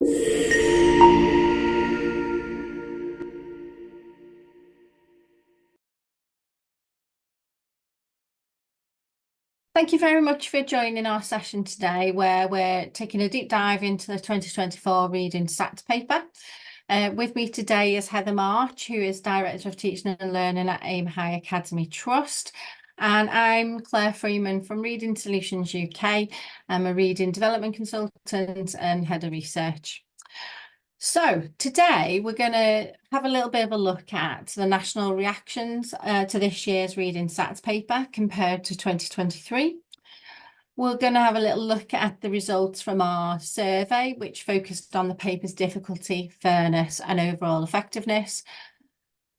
Thank you very much for joining our session today, where we're taking a deep dive into the 2024 Reading SATs paper. With me today is Heather March, who is Director of Teaching and Learning at Aim High Academy Trust. And I'm Claire Freeman from Reading Solutions UK. I'm a Reading Development Consultant and Head of Research. So today we're going to have a little bit of a look at the national reactions to this year's Reading SATs paper compared to 2023. We're going to have a little look at the results from our survey, which focused on the paper's difficulty, fairness and overall effectiveness.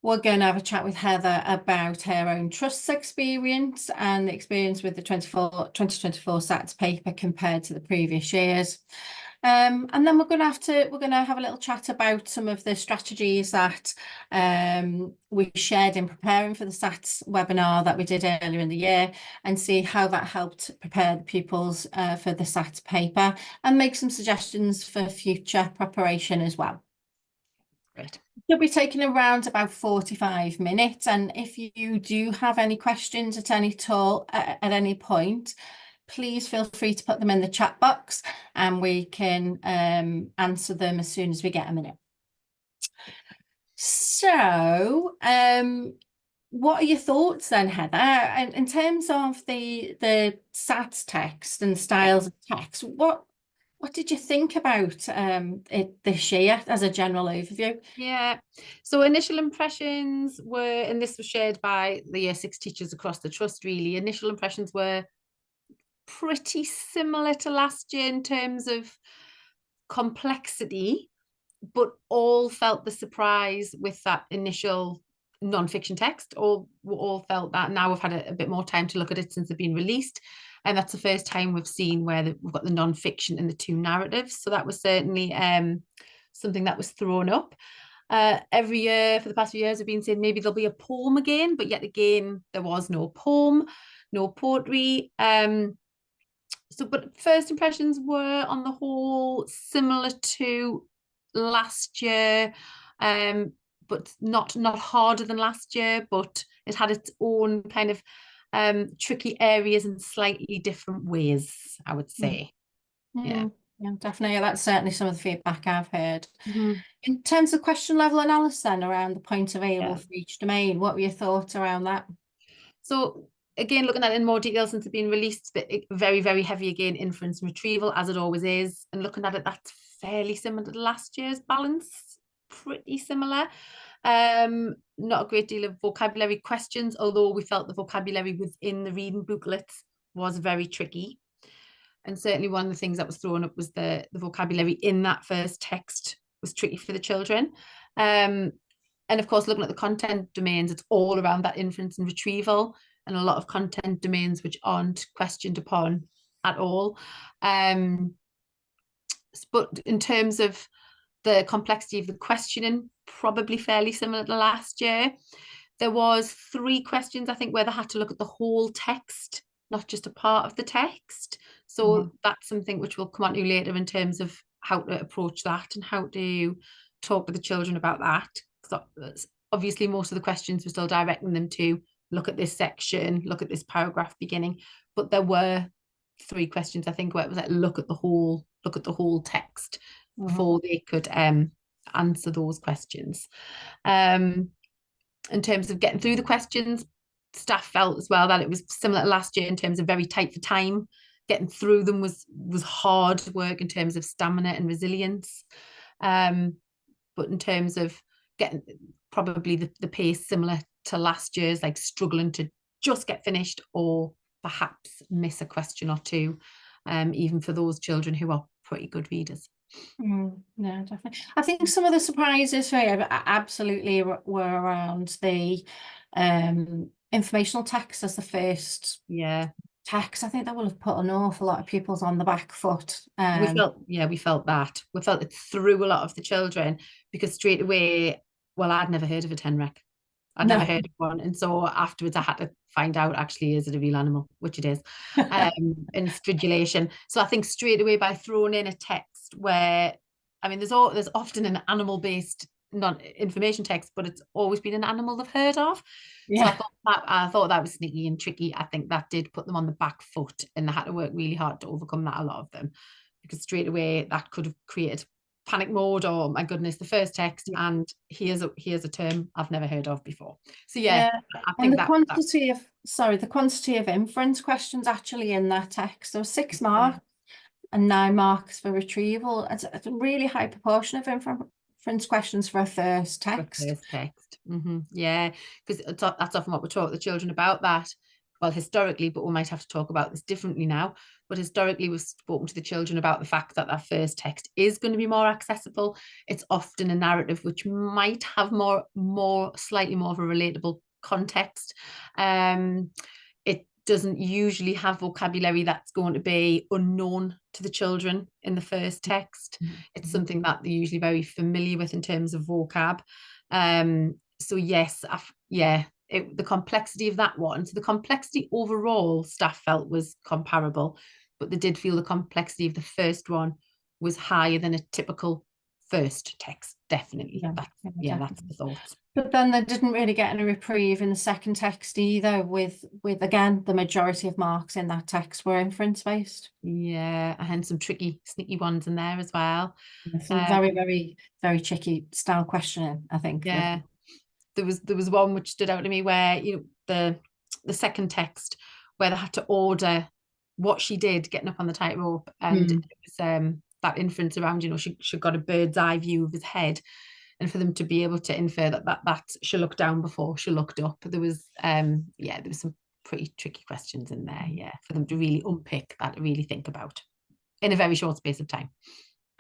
We're going to have a chat with Heather about her own trust's experience and the experience with the 2024 SATs paper compared to the previous years. And then we're going to have a little chat about some of the strategies that we shared in preparing for the SATs webinar that we did earlier in the year, and see how that helped prepare the pupils for the SATs paper, and make some suggestions for future preparation as well. Great. We'll be taking around about 45 minutes, and if you do have any questions at any point, please feel free to put them in the chat box and we can answer them as soon as we get a minute. So, what are your thoughts then, Heather? In terms of the SATs text and styles of text, what did you think about it this year as a general overview? Yeah, so initial impressions were, and this was shared by the Year 6 teachers across the trust really, initial impressions were pretty similar to last year in terms of complexity, but all felt the surprise with that initial non-fiction text. All felt that now we've had a bit more time to look at it since they've been released. And that's the first time we've seen where we've got the non-fiction and the two narratives. So that was certainly something that was thrown up. Every year for the past few years, I've been saying maybe there'll be a poem again, but yet again, there was no poem, no poetry. But first impressions were on the whole similar to last year, but not harder than last year, but it had its own kind of tricky areas in slightly different ways, I would say. Yeah, definitely. That's certainly some of the feedback I've heard. Mm-hmm. In terms of question level analysis then, around the points available for each domain, what were your thoughts around that? So again, looking at it in more detail since it's been released, but very, very heavy again, inference and retrieval, as it always is. And looking at it, that's fairly similar to last year's balance, pretty similar. Not a great deal of vocabulary questions, although we felt the vocabulary within the reading booklets was very tricky. And certainly one of the things that was thrown up was the vocabulary in that first text was tricky for the children. And of course, looking at the content domains, it's all around that inference and retrieval, and a lot of content domains which aren't questioned upon at all. But in terms of the complexity of the questioning, probably fairly similar to last year. There was 3 questions, I think, where they had to look at the whole text, not just a part of the text. So that's something which we'll come on to later in terms of how to approach that and how to talk to the children about that. So obviously, most of the questions were still directing them to look at this section, look at this paragraph beginning. But there were 3 questions, I think, where it was like, look at the whole text before they could answer those questions. In terms of getting through the questions, staff felt as well that it was similar to last year in terms of very tight for time. Getting through them was hard work in terms of stamina and resilience. But in terms of getting probably the pace similar to last year's, like struggling to just get finished or perhaps miss a question or two, even for those children who are pretty good readers. No, definitely. I think some of the surprises for you absolutely were around the informational text as the first text. I think that will have put an awful lot of pupils on the back foot. We felt that. We felt it through a lot of the children, because straight away, well, I'd never heard of a tenrec. I'd never heard of one. And so afterwards I had to find out, actually, is it a real animal? Which it is. And stridulation. So I think straight away by throwing in a text where I mean, there's often an animal-based non-information text, but it's always been an animal they've heard of. So Yeah. I thought that was sneaky and tricky. I think that did put them on the back foot, and they had to work really hard to overcome that, a lot of them, because straight away that could have created panic mode, or my goodness, the first text, and here's a term I've never heard of before. So yeah, Yeah. I And think the that quantity of, sorry, the quantity of inference questions actually in that text, there were 6 marks and 9 marks for retrieval. It's a really high proportion of inference questions for a first text. first text. Yeah, because that's often what we taught the children about that. Well, historically, but we might have to talk about this differently now. But historically, we've spoken to the children about the fact that that first text is going to be more accessible. It's often a narrative which might have slightly more of a relatable context. It doesn't usually have vocabulary that's going to be unknown to the children in the first text. It's something that they're usually very familiar with in terms of vocab. So yes, the complexity of that one. So the complexity overall, staff felt was comparable, but they did feel the complexity of the first one was higher than a typical first text. Definitely, that's the thoughts. But then they didn't really get any reprieve in the second text either, with again, the majority of marks in that text were inference based. Yeah, and some tricky, sneaky ones in there as well. Some very, very, very tricky style questioning, I think. Yeah, there was one which stood out to me where, the second text, where they had to order what she did getting up on the tightrope, and it was that inference around, she got a bird's eye view of his head, and for them to be able to infer that she looked down before she looked up. There was some pretty tricky questions in there, for them to really unpick that, to really think about in a very short space of time.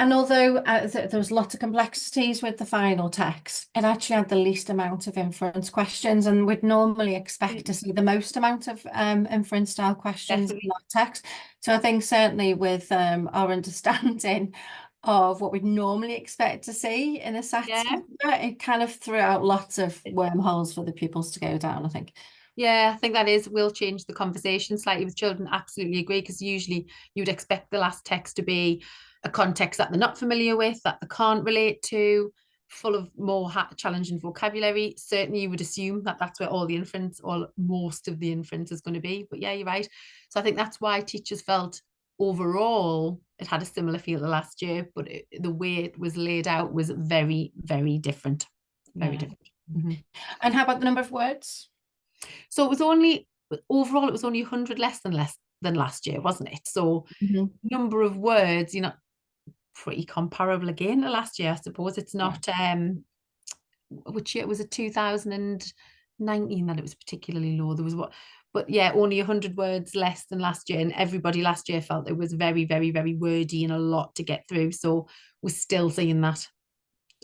And although there was lots of complexities with the final text, it actually had the least amount of inference questions, and we'd normally expect to see the most amount of inference style questions in that text. So I think certainly with our understanding of what we'd normally expect to see in a SATs paper, it kind of threw out lots of wormholes for the pupils to go down, I think. Yeah, I think will change the conversation slightly with children. Absolutely agree, because usually you'd expect the last text to be a context that they're not familiar with, that they can't relate to, full of more challenging vocabulary. Certainly you would assume that that's where all the inference, or most of the inference, is going to be. But yeah, you're right. So I think that's why teachers felt overall it had a similar feel to last year, but the way it was laid out was very, very different. Very different. And how about the number of words? So it was overall 100 less than last year, wasn't it? So number of words, pretty comparable again to last year, I suppose. It's not which year was it, 2019, that it was particularly low. There was but yeah, only 100 words less than last year, and everybody last year felt it was very, very, very wordy and a lot to get through. So we're still seeing that.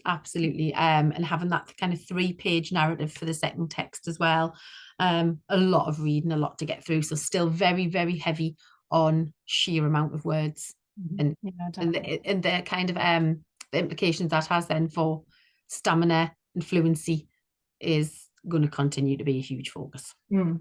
Absolutely. And having that kind of 3-page narrative for the second text as well. A lot of reading, a lot to get through. So still very, very heavy on sheer amount of words, and the kind of the implications that has then for stamina and fluency is going to continue to be a huge focus.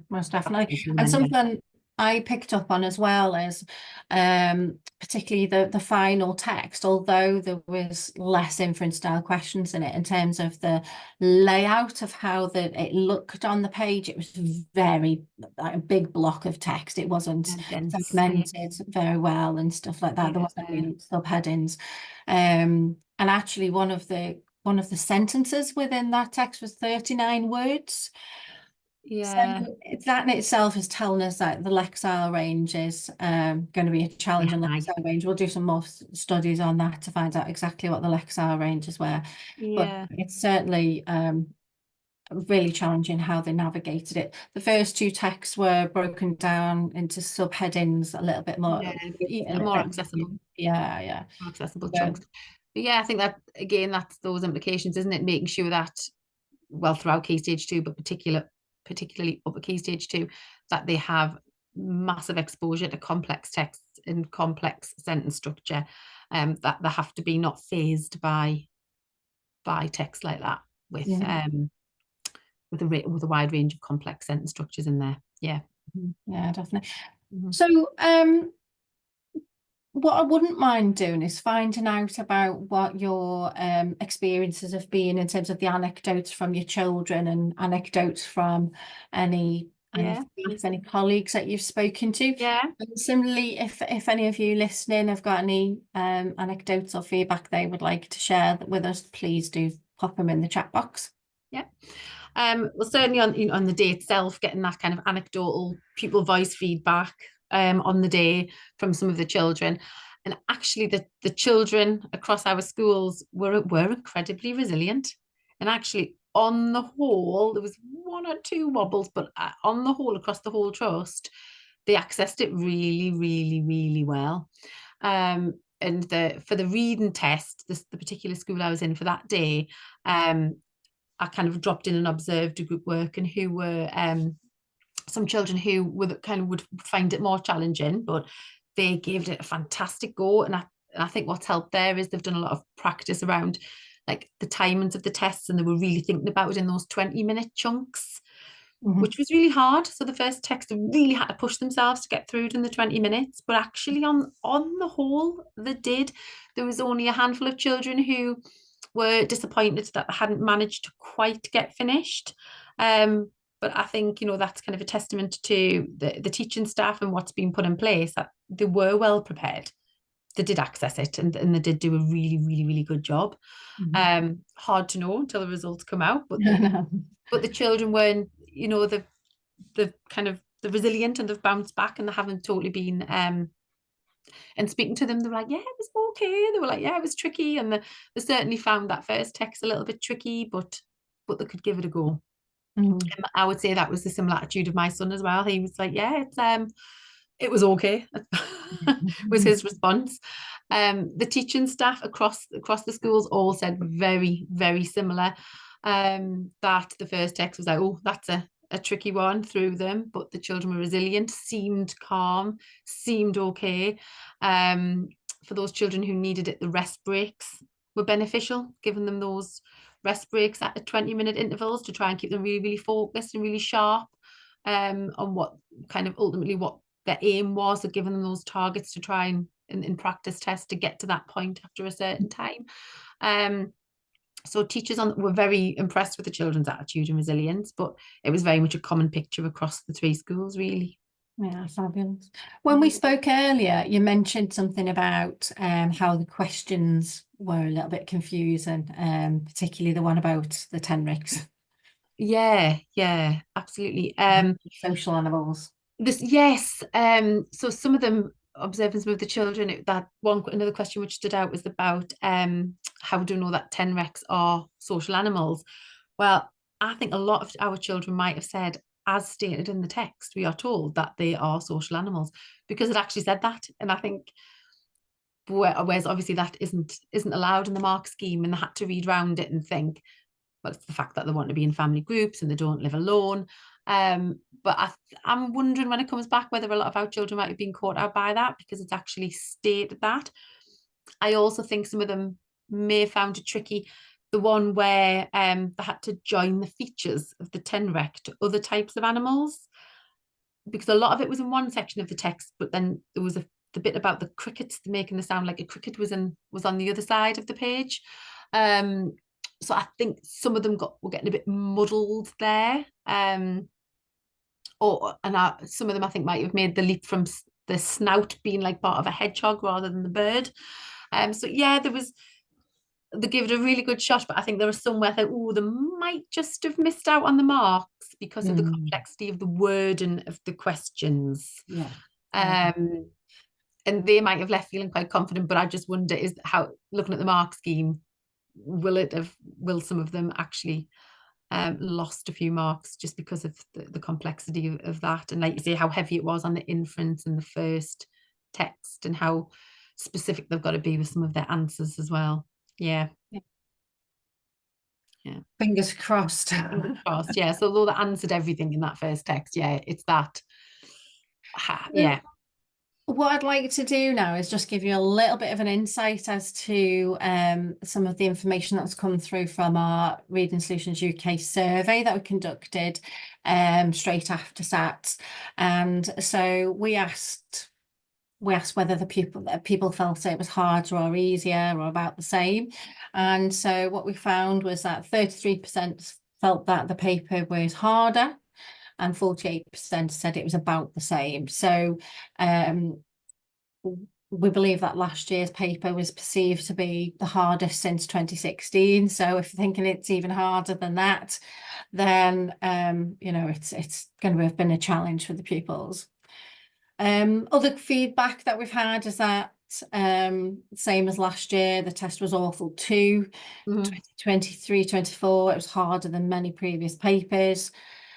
Most definitely. And something I picked up on as well is particularly the final text, although there was less inference style questions in it, in terms of the layout of how it looked on the page. It was very, like, a big block of text. It wasn't segmented very well and stuff like that. There wasn't really subheadings. And actually one of the sentences within that text was 39 words. Yeah. So that in itself is telling us that the Lexile range is going to be a challenge on the Lexile range. We'll do some more studies on that to find out exactly what the Lexile ranges were. But it's certainly really challenging how they navigated it. The first 2 texts were broken down into subheadings a little bit more. More accessible. Yeah. More accessible chunks. But yeah, I think that, again, that's those implications, isn't it? Making sure that, well, throughout Key Stage 2, but particularly upper Key Stage 2, that they have massive exposure to complex texts and complex sentence structure, that they have to be not fazed by text like that, with a wide range of complex sentence structures in there. Yeah definitely. So what I wouldn't mind doing is finding out about what your experiences have been in terms of the anecdotes from your children and anecdotes from any Yeah. staff, any colleagues that you've spoken to. Yeah. And similarly, if any of you listening have got any anecdotes or feedback they would like to share with us, please do pop them in the chat box. Yeah. Well, certainly on the day itself, getting that kind of anecdotal pupil voice feedback on the day from some of the children. And actually the children across our schools were incredibly resilient. And actually on the whole, there was one or two wobbles, but on the whole, across the whole trust, they accessed it really, really, really well. And for the reading test, the particular school I was in for that day, I kind of dropped in and observed a group work, and who were some children who were kind of would find it more challenging, but they gave it a fantastic go. And I think what's helped there is they've done a lot of practice around like the timings of the tests, and they were really thinking about it in those 20-minute chunks, which was really hard. So the first text, they really had to push themselves to get through it in the 20 minutes. But actually on the whole, they did. There was only a handful of children who were disappointed that they hadn't managed to quite get finished. But I think, that's kind of a testament to the teaching staff and what's been put in place, that they were well prepared. They did access it, and they did do a really, really, really good job. Hard to know until the results come out, but the children weren't, the kind of the resilient, and they've bounced back, and they haven't totally been and speaking to them, they were like, yeah, it was okay. They were like, yeah, it was tricky. And they certainly found that first text a little bit tricky, but they could give it a go. I would say that was the similar attitude of my son as well. He was like, yeah, it was okay, was his response. The teaching staff across the schools all said very, very similar, that the first text was like, oh, that's a tricky one through them, but the children were resilient, seemed calm, seemed okay. For those children who needed it, the rest breaks were beneficial, giving them those rest breaks at 20-minute intervals to try and keep them really, really focused and really sharp on what kind of ultimately what their aim was, of giving them those targets to try and in practice test to get to that point after a certain time. So teachers were very impressed with the children's attitude and resilience, but it was very much a common picture across the 3 schools, really. Yeah, fabulous. When we spoke earlier, you mentioned something about how the questions were a little bit confusing, particularly the one about the Tenricks. Yeah, absolutely. Social animals. Yes. So some of them, observing some of the children, another question which stood out was about how do we know that Tenrecs are social animals? Well, I think a lot of our children might have said, as stated in the text, we are told that they are social animals, because it actually said that. And I think whereas obviously that isn't allowed in the mark scheme, and they had to read round it and think, well, it's the fact that they want to be in family groups and they don't live alone. But I'm wondering when it comes back whether a lot of our children might have been caught out by that, because it's actually stated that. I also think some of them may have found it tricky, the one where they had to join the features of the Tenrec to other types of animals, because a lot of it was in one section of the text, but then there was the bit about the crickets making the sound like a cricket was on the other side of the page. So I think some of them were getting a bit muddled there. Some of them I think might have made the leap from the snout being like part of a hedgehog rather than the bird. So yeah, they gave it a really good shot, but I think there was some where I thought, they might just have missed out on the marks because of the complexity of the word and of the questions. Yeah. And they might have left feeling quite confident, but I just wonder, is how, looking at the mark scheme, will some of them actually lost a few marks just because of the complexity of that, and like you say, how heavy it was on the inference and the first text, and how specific they've got to be with some of their answers as well. Yeah. Fingers crossed. Fingers crossed. Yeah. So although they answered everything in that first text, yeah, it's that. Yeah. What I'd like to do now is just give you a little bit of an insight as to some of the information that's come through from our Reading Solutions UK survey that we conducted straight after SATs. And so we asked we asked whether the people felt it was harder or easier or about the same. And so what we found was that 33% felt that the paper was harder and 48% said it was about the same. So we believe that last year's paper was perceived to be the hardest since 2016. So if you're thinking it's even harder than that, then it's going to have been a challenge for the pupils. Other feedback that we've had is that same as last year, the test was awful too. 2023-24, it was harder than many previous papers.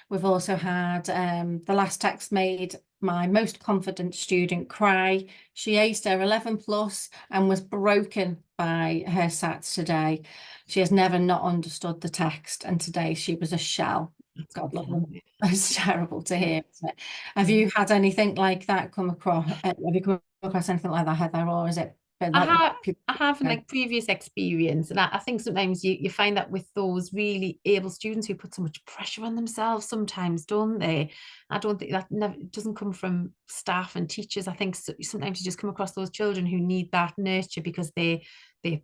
We've also had the last text made my most confident student cry. She aced her 11 plus and was broken by her SATs today. She has never not understood the text, and today she was a shell. God love her. It's terrible to hear, isn't it? Have you had anything like that come across? Have you come across anything like that, Heather, or is it been like I have like previous experience, and I think sometimes you find that with those really able students who put so much pressure on themselves sometimes, don't they? I don't think that doesn't come from staff and teachers. I think sometimes you just come across those children who need that nurture because they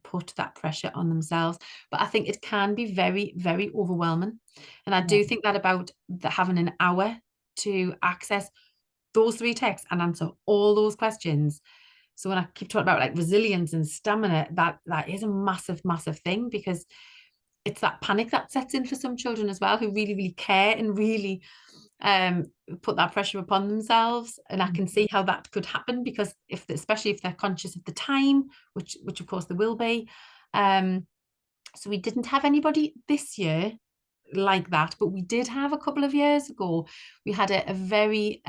put that pressure on themselves. But I think it can be very, very overwhelming. And I do think that about having an hour to access those 3 texts and answer all those questions. So when I keep talking about like resilience and stamina, that is a massive, massive thing, because it's that panic that sets in for some children as well, who really, really care and really put that pressure upon themselves. And I can see how that could happen, because especially if they're conscious of the time, which of course there will be. So we didn't have anybody this year like that, but we did have a couple of years ago. We had a very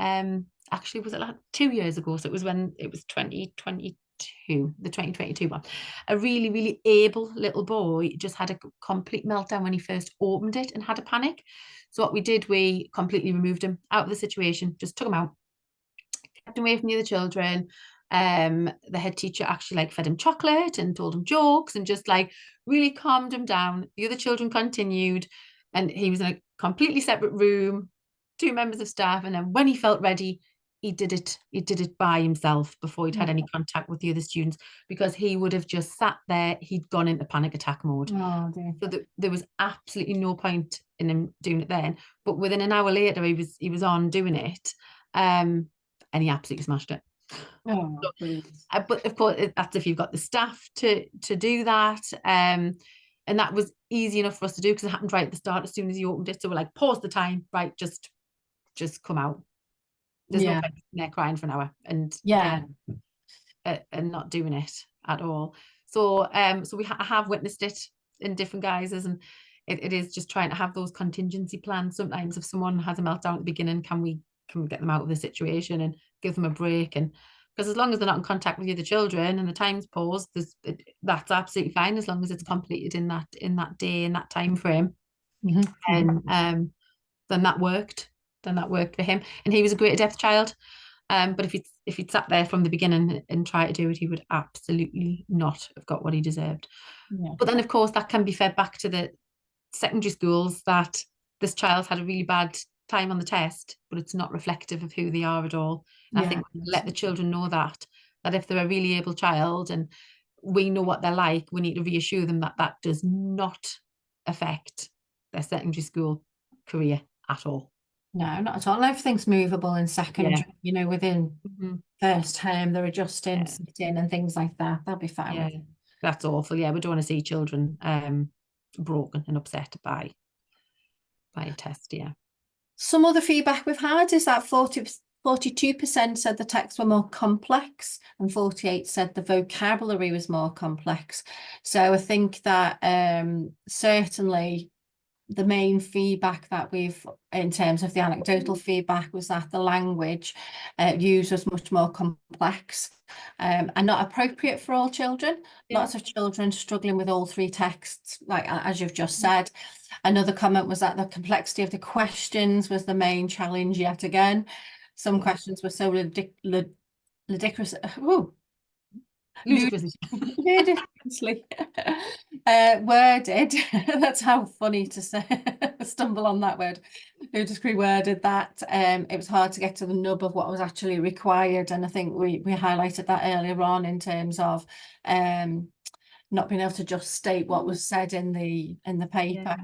actually, was it like 2 years ago? So it was when it was 2022, the 2022 one. A really, really able little boy just had a complete meltdown when he first opened it and had a panic. So what we did, we completely removed him out of the situation, just took him out, kept him away from the other children. The head teacher actually like fed him chocolate and told him jokes and just like really calmed him down. The other children continued, and he was in a completely separate room, 2 members of staff. And then when he felt ready, he did it by himself before he'd had any contact with the other students, because he would have just sat there. He'd gone into panic attack mode. Oh, so there was absolutely no point in him doing it then. But within an hour later, he was on doing it, and he absolutely smashed it. Oh, But of course, that's if you've got the staff to do that. And that was easy enough for us to do, because it happened right at the start as soon as you opened it. So we're like, pause the time, right? Just come out. There's no point in there crying for an hour and not doing it at all. So I have witnessed it in different guises, and it is just trying to have those contingency plans. Sometimes if someone has a meltdown at the beginning, can we get them out of the situation and give them a break? And because as long as they're not in contact with the other children and the time's paused, that's absolutely fine, as long as it's completed in that day, in that time frame. And then that worked. For him, and he was a great adept child. But if he'd sat there from the beginning and tried to do it, he would absolutely not have got what he deserved. But then, of course, that can be fed back to the secondary schools, that this child's had a really bad time on the test, but it's not reflective of who they are at all. And I think let the children know that if they're a really able child and we know what they're like, we need to reassure them that does not affect their secondary school career at all. No, not at all. Everything's movable in secondary, within first term, they're adjusting, sitting and things like that. They'll be fine. Yeah, that's awful. Yeah, we don't want to see children broken and upset by a test. Yeah. Some other feedback we've had is that 42% said the texts were more complex and 48% said the vocabulary was more complex. So I think that certainly the main feedback that we've, in terms of the anecdotal feedback, was that the language used was much more complex and not appropriate for all children. Lots of children struggling with all 3 texts, like as you've just said. Another comment was that the complexity of the questions was the main challenge yet again. Some questions were so ludicrous. Ludicrously worded. That's how funny to say, stumble on that word. who just reworded that. It was hard to get to the nub of what was actually required, and I think we highlighted that earlier on in terms of not being able to just state what was said in the paper.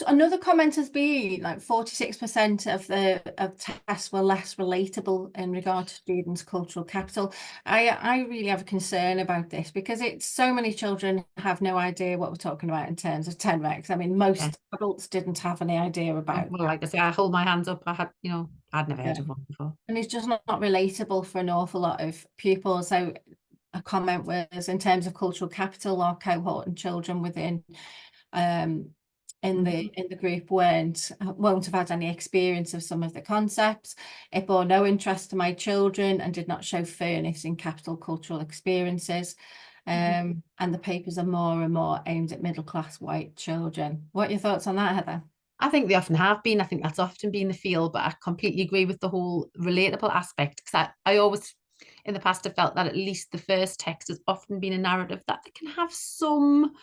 Another comment has been like 46% of tests were less relatable in regard to students' cultural capital. I really have a concern about this because it's so many children have no idea what we're talking about in terms of TENREX. I mean, most adults didn't have any idea about. Well, like I say, I hold my hands up. I had, I'd never heard of one before. And it's just not relatable for an awful lot of pupils. So a comment was in terms of cultural capital, our cohort and children within in the group won't have had any experience of some of the concepts. It bore no interest to my children and did not show fairness in capital cultural experiences. And the papers are more and more aimed at middle class white children. What are your thoughts on that, Heather? I think they often have been. I think that's often been the feel, but I completely agree with the whole relatable aspect, because I always in the past have felt that at least the first text has often been a narrative that they can have some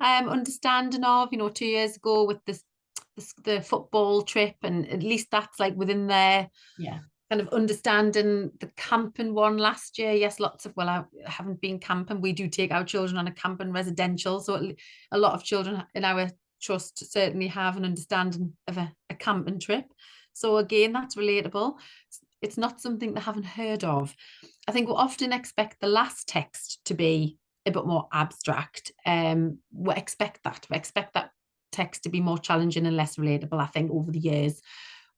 understanding of. 2 years ago with the football trip, and at least that's like within their kind of understanding. The camping one last year, yes, I haven't been camping. We do take our children on a camping residential, so a lot of children in our trust certainly have an understanding of a camping trip. So again, that's relatable. It's not something they haven't heard of. I think we often expect the last text to be a bit more abstract. We expect that text to be more challenging and less relatable, I think, over the years.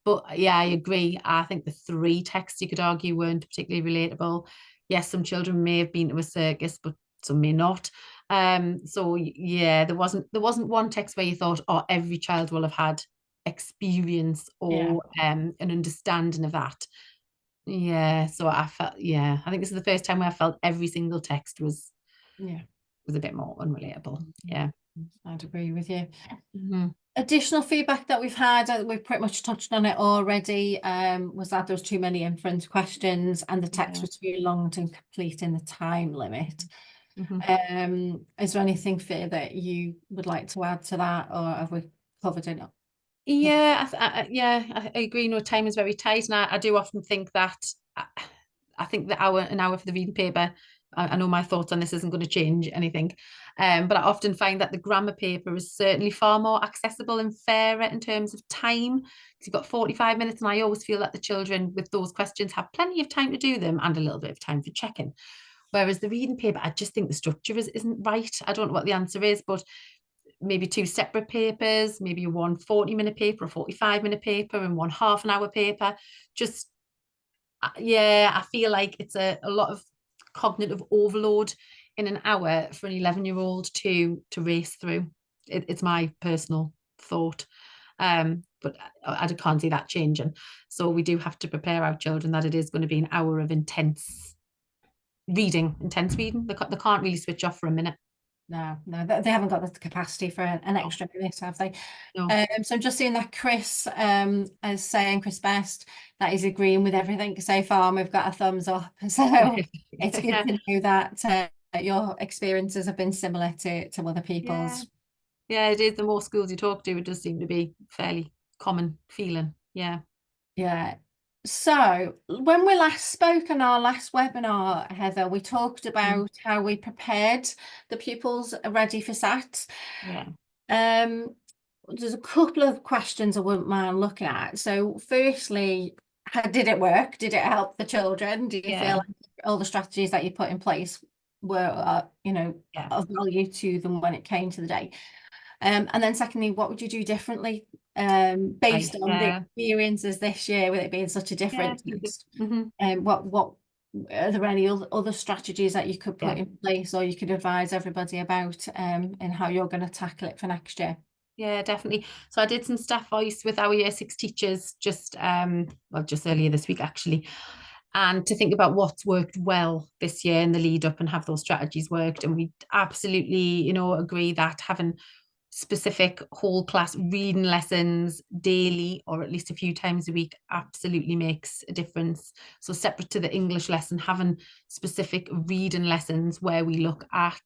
But yeah, I agree. I think the 3 texts, you could argue, weren't particularly relatable. Yes, some children may have been to a circus, but some may not. So yeah, there wasn't one text where you thought, oh, every child will have had experience or an understanding of that. Yeah, so I think this is the first time where I felt every single text was a bit more unrelatable. Yeah, I'd agree with you. Additional feedback that we've had, we've pretty much touched on it already, was that there was too many inference questions and the text was too long to complete in the time limit. Is there anything further that you would like to add to that, or have we covered it up? Yeah, I agree. Time is very tight, and I do often think that I think an hour for the reading paper. I know my thoughts on this isn't going to change anything, but I often find that the grammar paper is certainly far more accessible and fairer in terms of time. Because you've got 45 minutes, and I always feel that the children with those questions have plenty of time to do them and a little bit of time for checking. Whereas the reading paper, I just think the structure isn't right. I don't know what the answer is, but maybe 2 separate papers, maybe one 40-minute paper, a 45-minute paper, and one half-an-hour paper. Just, I feel like it's a lot of cognitive overload in an hour for an 11-year-old to race through. It's my personal thought. But I can't see that changing. So we do have to prepare our children that it is going to be an hour of intense reading. They can't really switch off for a minute. No, they haven't got the capacity for an extra minute, have they? No. So I'm just seeing that Chris is saying, Chris Best, that he's agreeing with everything so far, and we've got a thumbs up. So it's good to know that your experiences have been similar to other people's. Yeah, it is. The more schools you talk to, it does seem to be fairly common feeling. Yeah. So when we last spoke on our last webinar, Heather, we talked about how we prepared the pupils ready for SATs. There's a couple of questions I wouldn't mind looking at. So firstly, how did it work? Did it help the children? Do you feel like all the strategies that you put in place were of value to them when it came to the day? And then secondly, what would you do differently based on the experiences this year with it being such a different test? What are there any other strategies that you could put in place, or you could advise everybody about and how you're going to tackle it for next year? Yeah, definitely. So I did some staff voice with our year 6 teachers just earlier this week, actually, and to think about what's worked well this year in the lead up and have those strategies worked. And we absolutely, agree that having specific whole class reading lessons daily, or at least a few times a week, absolutely makes a difference. So separate to the English lesson, having specific reading lessons where we look at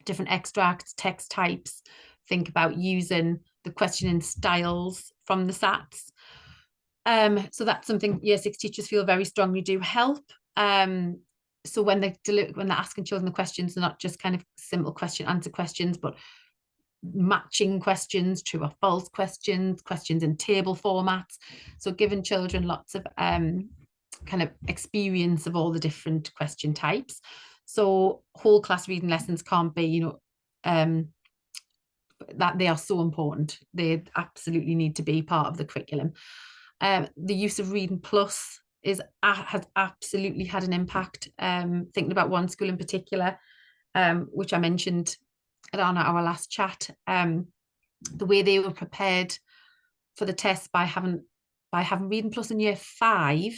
different extracts, text types, think about using the questioning styles from the SATs. So that's something Year 6 teachers feel very strongly do help. So when they're asking children the questions, they're not just kind of simple question answer questions, but matching questions, true or false questions, questions in table formats. So giving children lots of kind of experience of all the different question types. So whole class reading lessons can't be, that they are so important. They absolutely need to be part of the curriculum. The use of Reading Plus has absolutely had an impact. Thinking about one school in particular, which I mentioned on our last chat, the way they were prepared for the test by having Reading Plus in Year 5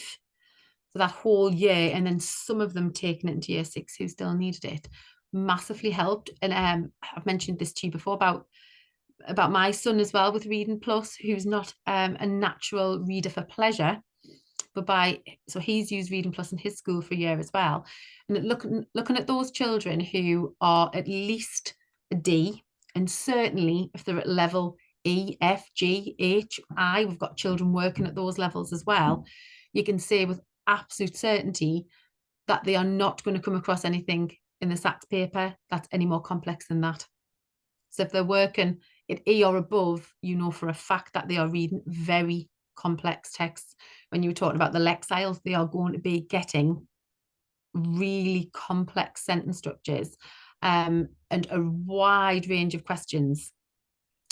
for that whole year, and then some of them taking it into Year 6 who still needed it, massively helped. And I've mentioned this to you before about my son as well with Reading Plus, who's not a natural reader for pleasure, but so he's used Reading Plus in his school for a year as well. And looking at those children who are at least a D, and certainly if they're at level E, F, G, H, I, we've got children working at those levels as well, you can say with absolute certainty that they are not going to come across anything in the SATs paper that's any more complex than that. So if they're working at E or above, you know for a fact that they are reading very complex texts. When you were talking about the Lexile, they are going to be getting really complex sentence structures and a wide range of questions.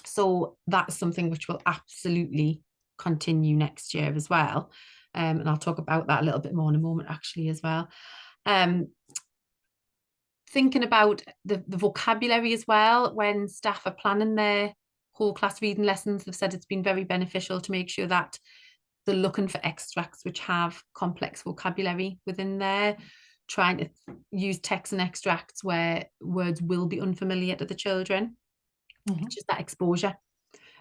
So that's something which will absolutely continue next year as well. And I'll talk about that a little bit more in a moment actually as well. Thinking about the vocabulary as well, when staff are planning their whole class reading lessons, they've said it's been very beneficial to make sure that they're looking for extracts which have complex vocabulary within there, trying to use texts and extracts where words will be unfamiliar to the children. It's just that exposure.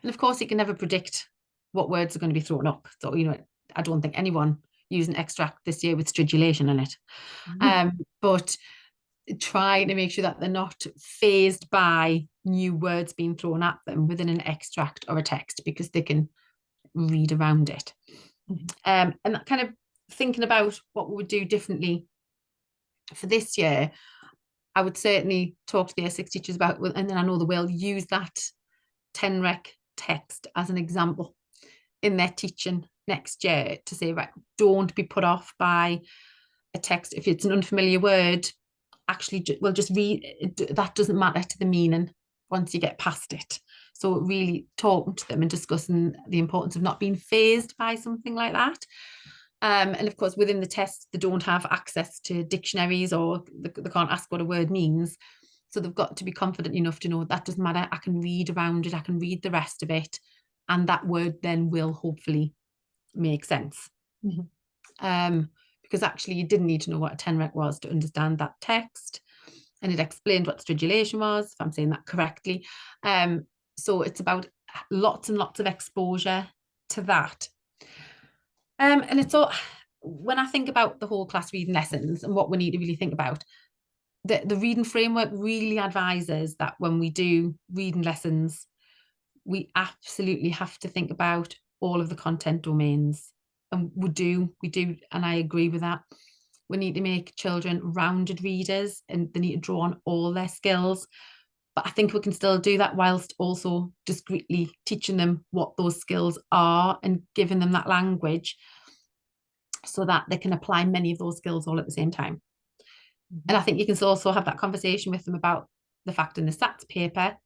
And of course, you can never predict what words are going to be thrown up. So, I don't think anyone used an extract this year with stridulation in it. But trying to make sure that they're not fazed by new words being thrown at them within an extract or a text, because they can read around it. And that kind of thinking about what we would do differently for this year, I would certainly talk to the Year 6 teachers about, and then I know they will use that TENREC text as an example in their teaching next year to say, right, don't be put off by a text. If it's an unfamiliar word, actually we'll just read it. That doesn't matter to the meaning once you get past it. So really talking to them and discussing the importance of not being fazed by something like that. And of course, within the test, they don't have access to dictionaries, or they can't ask what a word means. So they've got to be confident enough to know that doesn't matter. I can read around it. I can read the rest of it. And that word then will hopefully make sense. Because actually you didn't need to know what a TENREC was to understand that text. And it explained what stridulation was, if I'm saying that correctly. So it's about lots and lots of exposure to that. And it's all, when I think about the whole class reading lessons and what we need to really think about, the reading framework really advises that when we do reading lessons, we absolutely have to think about all of the content domains. And we do, and I agree with that. We need to make children rounded readers, and they need to draw on all their skills. But I think we can still do that whilst also discreetly teaching them what those skills are and giving them that language so that they can apply many of those skills all at the same time. And I think you can also have that conversation with them about the fact in the SATs paper,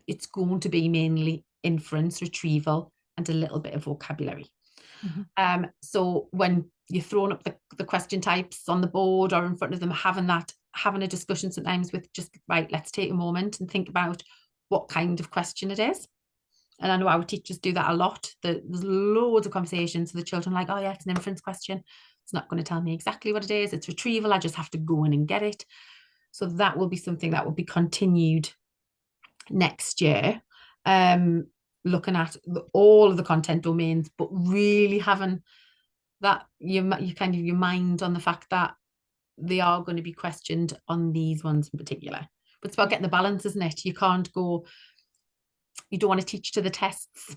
it's going to be mainly inference, retrieval, and a little bit of vocabulary. So when you're throwing up the question types on the board or in front of them, having a discussion sometimes with just, right, let's take a moment and think about what kind of question it is. And I know our teachers do that a lot. There's loads of conversations. So the children are like, oh yeah, it's an inference question. It's not going to tell me exactly what it is. It's retrieval. I just have to go in and get it. So that will be something that will be continued next year. Looking at all of the content domains, but really having that your mind on the fact that they are going to be questioned on these ones in particular. But it's about getting the balance, isn't it? You can't go you don't want to teach to the tests.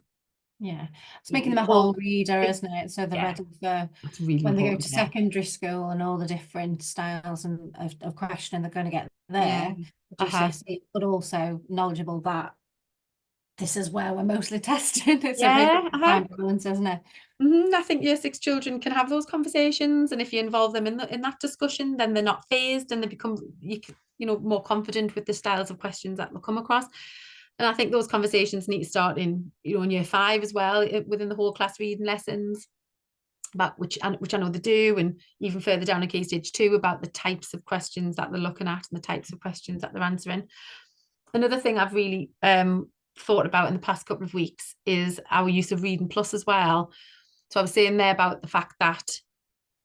Yeah, it's making them a Well, whole reader, isn't it? So they're yeah, ready for that's really when they go important. to Yeah, secondary school and all the different styles and of questioning they're going to get yeah, there, GCSE, but also knowledgeable that this is where we're mostly testing. It's a very yeah, fine balance, isn't it? I think year six children can have those conversations, and if you involve them in that discussion, then they're not phased and they become more confident with the styles of questions that they'll come across. And I think those conversations need to start in in year five as well, within the whole class reading lessons, about which I know they do, and even further down in Key Stage 2 about the types of questions that they're looking at and the types of questions that they're answering. Another thing I've really thought about in the past couple of weeks is our use of Reading Plus as well. So I was saying there about the fact that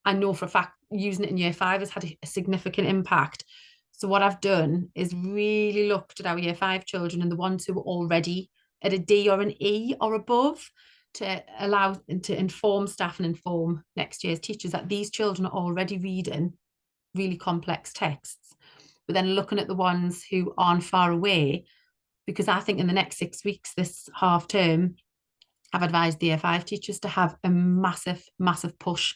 I know for a fact using it in year five has had a significant impact. So what I've done is really looked at our year five children and the ones who were already at a D or an E or above, to allow to inform staff and inform next year's teachers that these children are already reading really complex texts. But then looking at the ones who aren't far away, because I think in the next 6 weeks, this half term, I've advised the year five teachers to have a massive, massive push,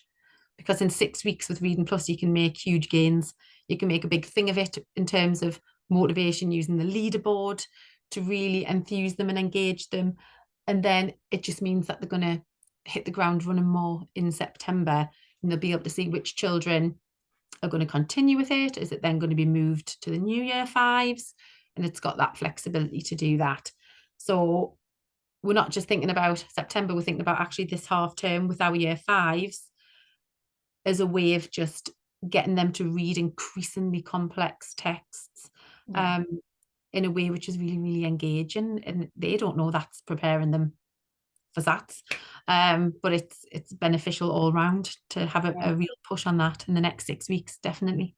because in 6 weeks with Reading Plus, you can make huge gains. You can make a big thing of it in terms of motivation, using the leaderboard to really enthuse them and engage them. And then it just means that they're going to hit the ground running more in September, and they'll be able to see which children are going to continue with it. Is it then going to be moved to the new year fives? And it's got that flexibility to do that. So we're not just thinking about September, we're thinking about actually this half term with our year fives as a way of just getting them to read increasingly complex texts, Yeah. in a way which is really, really engaging. And they don't know that's preparing them for SATs. But it's beneficial all round to have a real push on that in the next 6 weeks, definitely.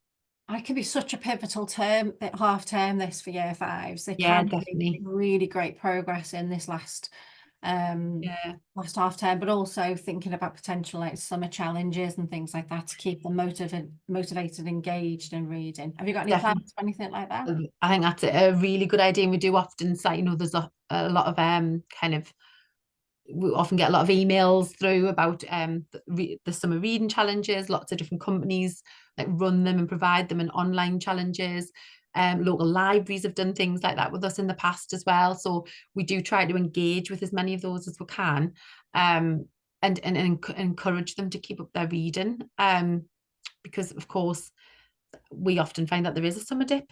It can be such a pivotal term, that half term this for year fives. They Yeah, can make definitely. really great progress in this Yeah, last half term, but also thinking about potential like summer challenges and things like that to keep them motivated, engaged in reading. Have you got any definitely. plans for anything like that? I think that's a really good idea. And we do often say, there's a lot of kind of, we often get a lot of emails through about the summer reading challenges. Lots of different companies like run them and provide them, and online challenges. Local libraries have done things like that with us in the past as well. So we do try to engage with as many of those as we can, and encourage them to keep up their reading. Because of course we often find that there is a summer dip,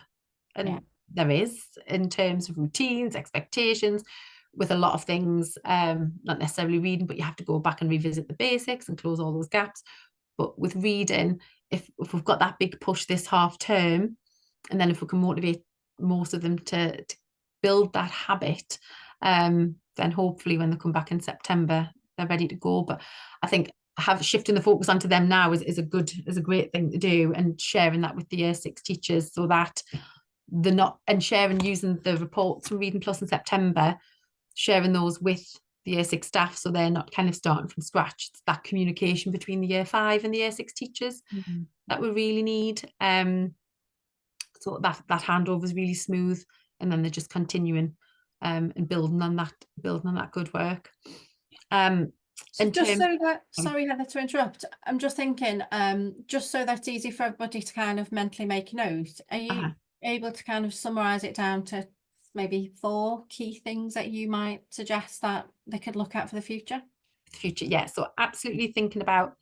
and Yeah. there is, in terms of routines, expectations, with a lot of things, not necessarily reading, but you have to go back and revisit the basics and close all those gaps. But with reading, if we've got that big push this half term, and then if we can motivate most of them to build that habit, then hopefully when they come back in September, they're ready to go. But I think shifting the focus onto them now is a great thing to do, and sharing that with the year six teachers, so that they're not, and sharing, using the reports from Reading Plus in September, sharing those with the year six staff, so they're not kind of starting from scratch. It's that communication between the year five and the year six teachers that we really need. So that handover is really smooth, and then they're just continuing, and building on that good work. So In just terms, so that, sorry Heather to interrupt, I'm just thinking, just so that's easy for everybody to kind of mentally make a note, are you able to kind of summarize it down to maybe 4 key things that you might suggest that they could look at for the future? future, yeah. So absolutely thinking about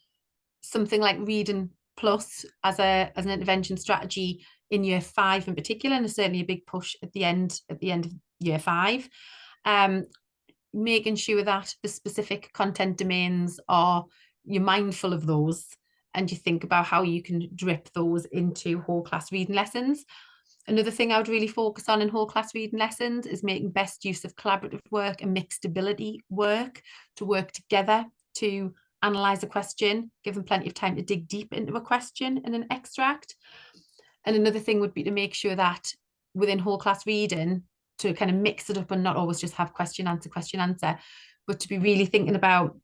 something like Reading Plus as an intervention strategy in year five in particular, and certainly a big push at the end of year five. Making sure that the specific content domains are, you're mindful of those, and you think about how you can drip those into whole class reading lessons. Another thing I would really focus on in whole class reading lessons is making best use of collaborative work and mixed ability work, to work together to analyse a question, give them plenty of time to dig deep into a question in an extract. And another thing would be to make sure that within whole class reading, to kind of mix it up and not always just have question, answer, but to be really thinking about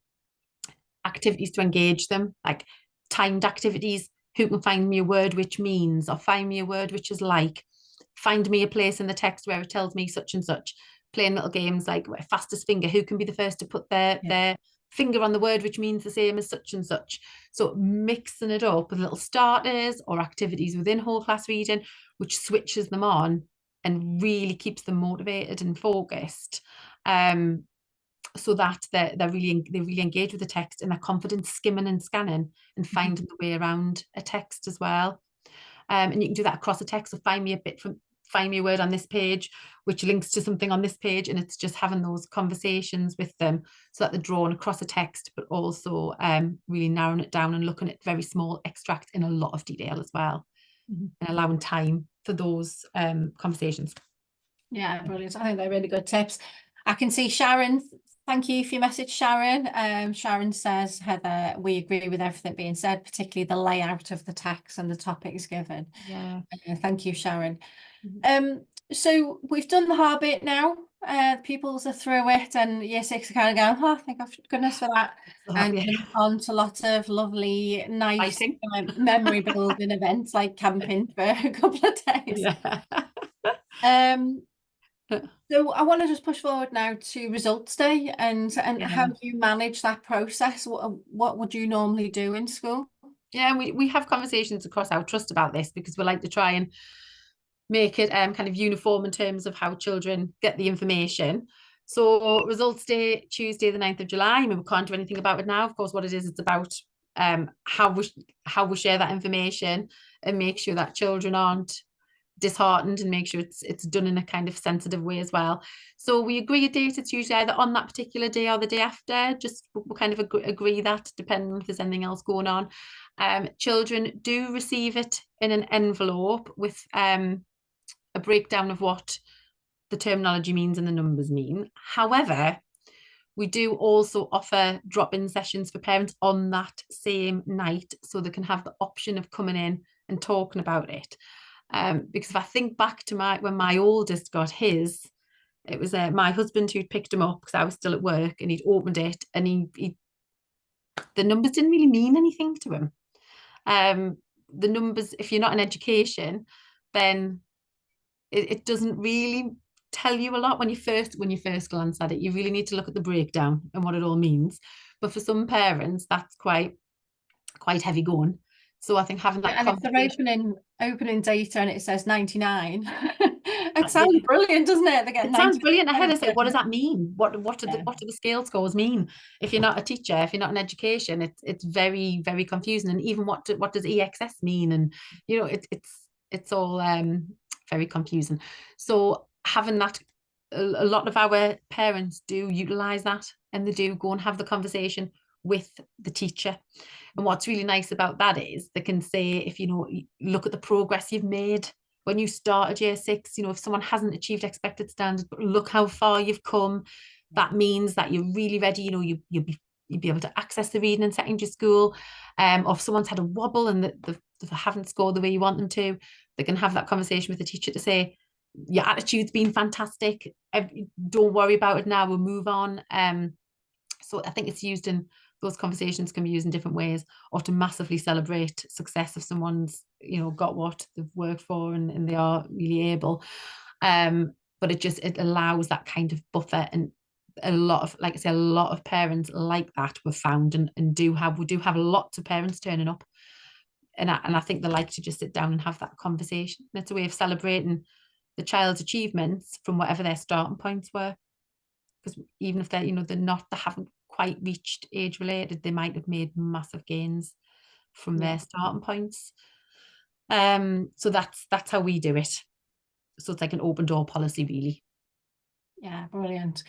activities to engage them, like timed activities. Who can find me a word which means, or find me a word which is like, find me a place in the text where it tells me such and such. playing little games like fastest finger, who can be the first to put their finger on the word, which means the same as such and such. So mixing it up with little starters or activities within whole class reading, which switches them on and really keeps them motivated and focused. So that they really engage with the text, and they're confident skimming and scanning and finding the way around a text as well. And you can do that across a text. So find me a word on this page, which links to something on this page, and it's just having those conversations with them so that they're drawn across a text, but also really narrowing it down and looking at very small extracts in a lot of detail as well, and allowing time for those conversations. Yeah, brilliant. I think they're really good tips. I can see Sharon. Thank you for your message, Sharon. Sharon says, Heather, we agree with everything being said, particularly the layout of the text and the topics given. Yeah. Thank you, Sharon. So we've done the hard bit now. Pupils are through it, and year 6 are kind of going, oh, thank goodness for that. And on to lots of lovely, nice memory building events like camping for a couple of days. So I want to just push forward now to results day and how do you manage that process? What would you normally do in school? Yeah, we have conversations across our trust about this, because we like to try and make it kind of uniform in terms of how children get the information. So results day, Tuesday, the 9th of July. I mean, we can't do anything about it now. Of course, what it is, it's about how we share that information and make sure that children aren't disheartened, and make sure it's done in a kind of sensitive way as well. So we agree a date. It's usually either on that particular day or the day after. Just we'll kind of agree that, depending if there's anything else going on. Children do receive it in an envelope with a breakdown of what the terminology means and the numbers mean. However, we do also offer drop-in sessions for parents on that same night, so they can have the option of coming in and talking about it. Because if I think back to when my oldest got his, it was my husband who'd picked him up because I was still at work, and he'd opened it, and the numbers didn't really mean anything to him. The numbers, if you're not in education, then it doesn't really tell you a lot when you first glance at it. You really need to look at the breakdown and what it all means. But for some parents, that's quite heavy going. So I think having that and if they're opening data and it says 99, it sounds brilliant, doesn't it? It sounds brilliant. I had to say, what does that mean? What do the scale scores mean? If you're not a teacher, if you're not in education, it's very, very confusing. And even what does EXS mean? And you know, it's all very confusing. So having that, a lot of our parents do utilize that, and they do go and have the conversation with the teacher. And what's really nice about that is they can say, if look at the progress you've made when you started year 6, if someone hasn't achieved expected standards, but look how far you've come, that means that you're really ready. You'll be able to access the reading in secondary school. Or if someone's had a wobble and they haven't scored the way you want them to, they can have that conversation with the teacher to say, your attitude's been fantastic. Don't worry about it now. We'll move on. So I think those conversations can be used in different ways, or to massively celebrate success if someone's got what they've worked for and they are really able. But it allows that kind of buffer, and a lot of parents like that we've found, and we do have lots of parents turning up, and I think they like to just sit down and have that conversation. It's a way of celebrating the child's achievements from whatever their starting points were, because even if they haven't quite reached age related, they might have made massive gains from their starting points. So that's how we do it. So it's like an open door policy, really. Yeah, brilliant.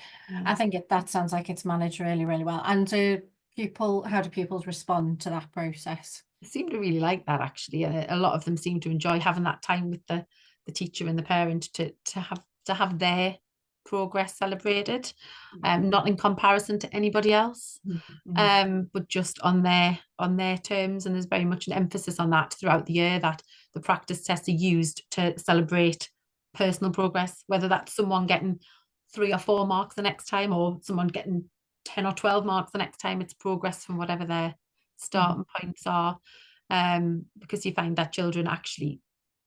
I think that sounds like it's managed really, really well. And how do pupils respond to that process? They seem to really like that, actually. A lot of them seem to enjoy having that time with the teacher and the parent to have their progress celebrated, not in comparison to anybody else, but just on their terms. And there's very much an emphasis on that throughout the year, that the practice tests are used to celebrate personal progress, whether that's someone getting 3 or 4 marks the next time, or someone getting 10 or 12 marks the next time. It's progress from whatever their starting points are, because you find that children actually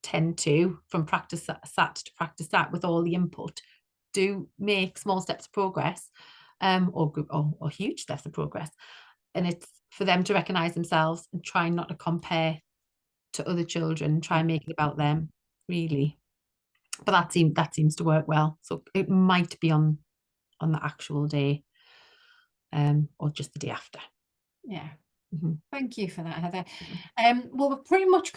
tend to, from practice sat to practice that, with all the input, do make small steps of progress, or huge steps of progress, and it's for them to recognize themselves and try not to compare to other children, try and make it about them, really. But that seems to work well. So it might be on the actual day, or just the day after. Yeah. Mhm. Thank you for that, Heather. Well, we're pretty much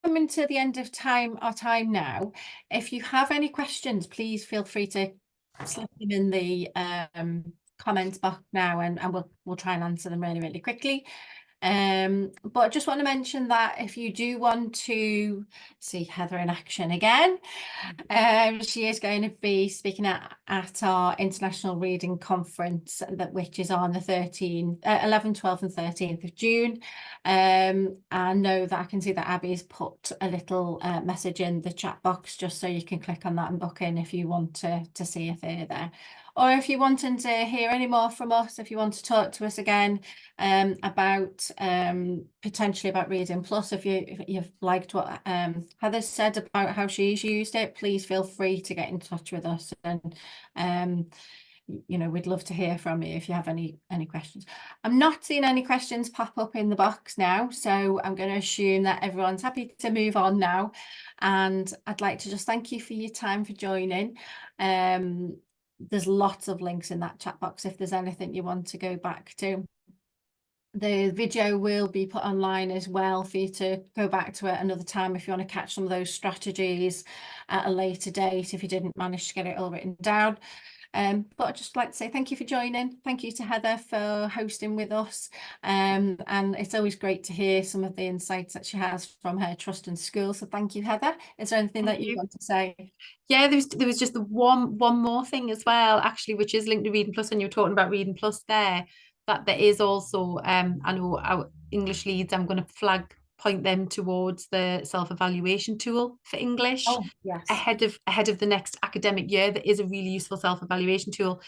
coming to the end of our time now. If you have any questions, please feel free to slip them in the comments box now, and we'll try and answer them really, really quickly. But I just want to mention that if you do want to see Heather in action again, she is going to be speaking at our International Reading Conference, which is on the 11th, 12th and 13th of June. And know that I can see that Abby's put a little message in the chat box, just so you can click on that and book in if you want to see her there. Or if you wanted to hear any more from us, if you want to talk to us again about potentially about Reading Plus, if you've liked what Heather said about how she's used it, please feel free to get in touch with us, and we'd love to hear from you if you have any questions. I'm not seeing any questions pop up in the box now, so I'm going to assume that everyone's happy to move on now, and I'd like to just thank you for your time for joining. There's lots of links in that chat box if there's anything you want to go back to. The video will be put online as well for you to go back to it another time if you want to catch some of those strategies at a later date if you didn't manage to get it all written down. But I'd just like to say thank you for joining. Thank you to Heather for hosting with us. And it's always great to hear some of the insights that she has from her trust in school. So thank you, Heather. Is there anything that you want to say? Yeah, there was just the one more thing as well, actually, which is linked to Reading Plus, and you're talking about Reading Plus there, that there is also, I know our English leads, I'm going to point them towards the self-evaluation tool for English. Oh, yes. Ahead of the next academic year. There is a really useful self-evaluation tool,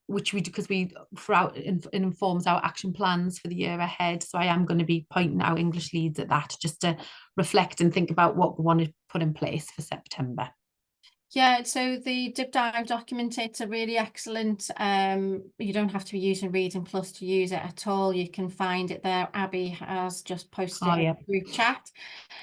which we do because it informs our action plans for the year ahead. So I am going to be pointing our English leads at that, just to reflect and think about what we want to put in place for September. Yeah, so the Deep Dive documentator are really excellent. You don't have to be using Reading Plus to use it at all. You can find it there. Abby has just posted it in the group chat.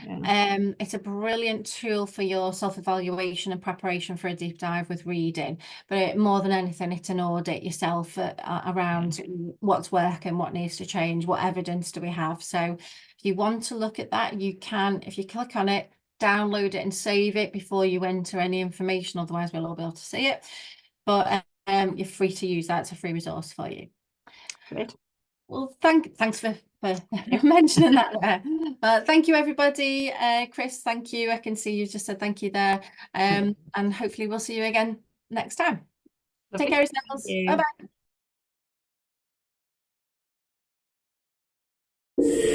Yeah. It's a brilliant tool for your self-evaluation and preparation for a deep dive with reading. But more than anything, it's an audit yourself around what's working, what needs to change, what evidence do we have. So if you want to look at that, you can, if you click on it, download it and save it before you enter any information, otherwise we'll all be able to see it. But you're free to use that. It's a free resource for you. Great. Well, thanks for mentioning that there. Thank you, everybody. Chris, thank you. I can see you just said thank you there. And hopefully we'll see you again next time. Lovely. Take care of yourselves. Bye-bye.